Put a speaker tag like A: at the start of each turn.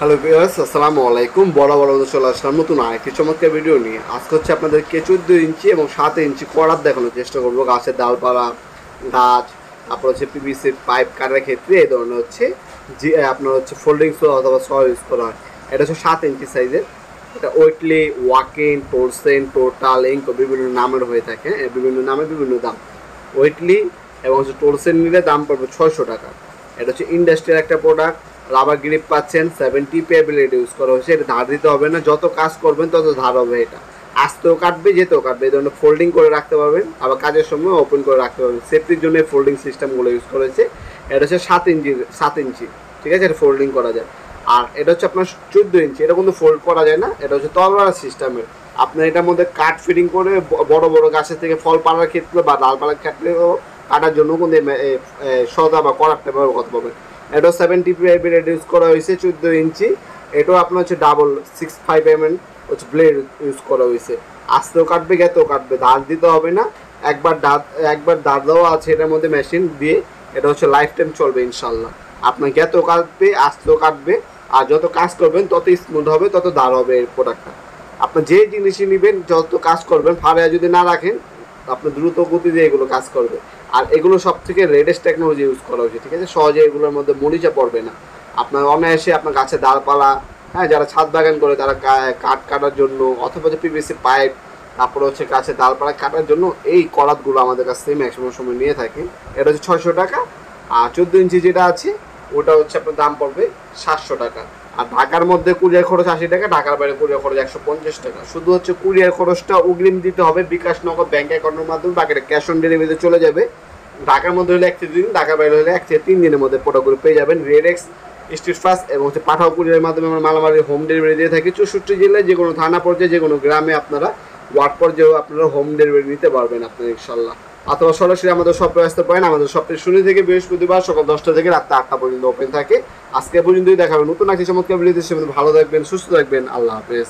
A: Hello viewers, আসসালামু আলাইকুম। বড় চলে আসলাম নতুন আরেকটি চমৎকার ভিডিও নিয়ে। আজকে হচ্ছে আপনাদেরকে 14 ইঞ্চি এবং 7 ইঞ্চি করাত দেখানোর চেষ্টা করবো। গাছের ডালপালা, গাছ, তারপর হচ্ছে পিভিসি পাইপ কাটার ক্ষেত্রে এই ধরনের হচ্ছে যে আপনার হচ্ছে ফোল্ডিং সো অথবা স ইউজ করা হয়। এটা হচ্ছে 7 ইঞ্চি সাইজের। এটা ওয়েটলি, ওয়াকিং, টোরসেন, টোটাল, ইঙ্ক বিভিন্ন নামের হয়ে থাকে। বিভিন্ন নামে বিভিন্ন দাম। ওয়েটলি এবং হচ্ছে টোরসেন নিলে দাম পড়বে 600 টাকা। এটা হচ্ছে ইন্ডাস্ট্রিয়াল একটা প্রোডাক্ট। রাবার গ্রিপ পাচ্ছেন, 70 পেবিলিটি ইউজ করা হয়েছে। এটা ধার দিতে হবে না, যত কাজ করবেন তত ধার হবে। এটা আসতেও কাটবে, যেতেও কাটবে। এই ধরনের ফোল্ডিং করে রাখতে পারবেন, আবার কাজের সময় ওপেন করে রাখতে পারবেন। সেফটির জন্য ফোল্ডিং সিস্টেমগুলো ইউজ করেছে। এটা হচ্ছে 7 ইঞ্চি, ঠিক আছে? এটা ফোল্ডিং করা যায়। আর এটা হচ্ছে আপনার 14 ইঞ্চি। এটা কিন্তু ফোল্ড করা যায় না, এটা হচ্ছে তলোয়ার সিস্টেমের। আপনার এটার মধ্যে কাঠ ফিটিং করে বড় বড় গাছের থেকে ফল পাড়ার ক্ষেত্রে বা ডাল পাড়ার ক্ষেত্রে কাটার জন্য কিন্তু সদা বা করারটা ব্যবহার করতে পারবেন। এটাও 70 পেবিলিটি ইউজ করা হয়েছে, 14 ইঞ্চি। এটাও আপনার হচ্ছে ডাবল 65 হচ্ছে ব্লেড ইউজ করা হয়েছে। আসতেও কাটবে, গেতেও কাটবে, ধার দিতে হবে না। একবার দাঁত দেওয়া আছে এটার মধ্যে মেশিন দিয়ে। এটা হচ্ছে লাইফ টাইম চলবে ইনশাল্লাহ। আপনার গেতেও কাটবে, আসতেও কাটবে। আর যত কাজ করবেন তত স্মুথ হবে, তত দাঁড় হবে এই প্রোডাক্টটা। আপনার যে জিনিসই নেবেন, যত কাজ করবেন, ফাড়ে যদি না রাখেন, আপনার দ্রুত গতিতে এগুলো কাজ করবে। আর এগুলো সব থেকে লেটেস্ট টেকনোলজি ইউজ করা হয়েছে, ঠিক আছে? সহজে এগুলোর মধ্যে মরিচা পড়বে না। আপনার অনায়াসে আপনার গাছে ডালপালা, হ্যাঁ, যারা ছাদ বাগান করে তারা কাঠ কাটার জন্য, অথবা যে পিভিসি পাইপ, তারপরে হচ্ছে গাছে ডালপালা কাটার জন্য এই করাতগুলো আমাদের কাছ থেকে ম্যাক্সিমাম সময় নিয়ে থাকে। এটা হচ্ছে 600 টাকা। আর 14 ইঞ্চি যেটা আছে ওটা হচ্ছে আপনার দাম পড়বে 700 টাকা। আর ঢাকার মধ্যে কুরিয়ার খরচ 80 টাকা, ঢাকার বাইরে কুরিয়ার খরচ 150 টাকা। শুধু হচ্ছে কুরিয়ার খরচটা অগ্রিম দিতে হবে বিকাশ, নগদ, ব্যাঙ্ক অ্যাকাউন্টের মাধ্যমে। বাকিটা ক্যাশ অন ডেলিভারিতে চলে যাবে। ঢাকার মধ্যে হলে 1 থেকে 2 দিন, ঢাকার বাইরে হলে 1 থেকে 3 দিনের মধ্যে প্রোডাক্টগুলো পেয়ে যাবেন। রেডেক্স, স্ট্রিট ফাস্ট এবং হচ্ছে পাঠাও কুরিয়ারের মাধ্যমে আমরা মালামালের হোম ডেলিভারি দিয়ে থাকি। 64 জেলায় যে কোনো থানা পর্যায়ে, যে কোনো গ্রামে আপনারা ওয়ার্ড পর্যায়েও আপনারা হোম ডেলিভারি নিতে পারবেন আপনারা ইনশাল্লাহ। অথবা সরাসরি আমাদের শপে আসতে পারেন। আমাদের শপটি শনি থেকে বৃহস্পতিবার সকাল 10টা থেকে রাত 8টা পর্যন্ত ওপেন থাকে। আজকে পর্যন্তই দেখাবেন নতুন একটি চমৎকার ভিডিওতে। ভালো থাকবেন, সুস্থ থাকবেন। আল্লাহ হাফেজ।